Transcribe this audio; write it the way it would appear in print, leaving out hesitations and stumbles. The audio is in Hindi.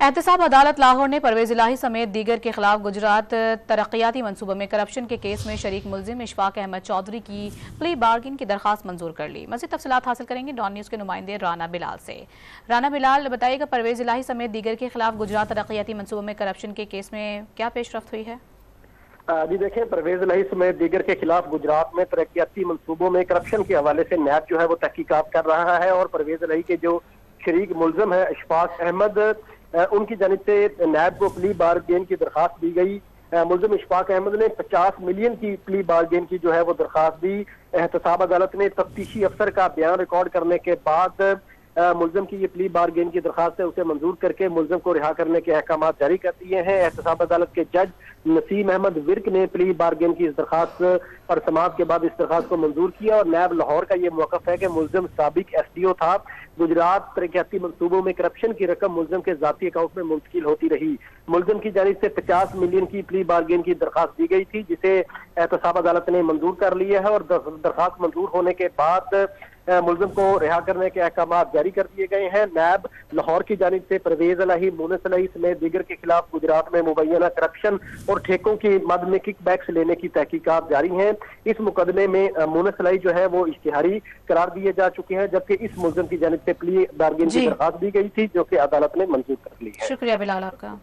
एहतसाब अदालत लाहौर ने परवेज इलाही समेत दीगर के खिलाफ गुजरात तरक्याती मनसूबों में करप्शन के केस में शरीक मुलजिम इशफाक अहमद चौधरी की प्ली बार्गिन की दरखास्त मंजूर कर ली। मज़ीद तफसीलात हासिल करेंगे डॉन न्यूज़ के नुमाइंदे राना बिलाल से। राना बिलाल, बताइएगा परवेज इलाही समेत दीगर के खिलाफ गुजरात तरक्याती मनसूबों में करप्शन के केस में क्या पेशरफ्त हुई है? जी देखें, परवेज इलाही समेत दीगर के खिलाफ गुजरात में तरक्याती मनसूबों में करप्शन के हवाले से नैब जो है वो तहकीकात कर रहा है और परवेज इलाही के जो शरीक मुलजिम है इशफाक अहमद, उनकी जानिब से नैब को प्ली बारगेन की दरखास्त दी गई। मुलजिम इशफाक अहमद ने 50 मिलियन की प्ली बारगेन की जो है वो दरखास्त दी। एहतसाब अदालत ने तफ्तीशी अफसर का बयान रिकॉर्ड करने के बाद मुलजिम की ये प्ली बारगेन की दरखास्त है उसे मंजूर करके मुलजिम को रिहा करने के अहकाम जारी कर दिए हैं। एहतसाब अदालत के जज नसीम अहमद विर्क ने प्ली बारगेन की इस दरखास्त पर समाअत के बाद इस दरखास्त को मंजूर किया और नैब लाहौर का ये मौक़िफ़ है कि मुलजिम साबिक SDO था। गुजरात तरक्याती मनसूबों में करप्शन की रकम मुलजिम के जाती अकाउंट में मुंतकिल होती रही। मुलजिम की जानिब से 50 मिलियन की प्ली बारगेन की दरखास्त दी गई थी, जिसे एहतसाब अदालत ने मंजूर कर लिया है और दरखास्त मंजूर होने के बाद मुलजिम को रिहा करने के अहकाम जारी कर दिए गए हैं। नैब लाहौर की जानिब से परवेज इलाही, मुनस इलाही समेत दीगर के खिलाफ गुजरात में मुबैना करप्शन और ठेकों की मद में किकबैक्स लेने की तहकीकात जारी हैं। इस मुकदमे में मुनस इलाही जो है वो इश्तिहारी करार दिए जा चुके हैं, जबकि इस मुलजिम की जानिब से प्ली बारगेन की दरखास्त दी गई थी जो कि अदालत ने मंजूर कर ली है। शुक्रिया बिलाल आपका।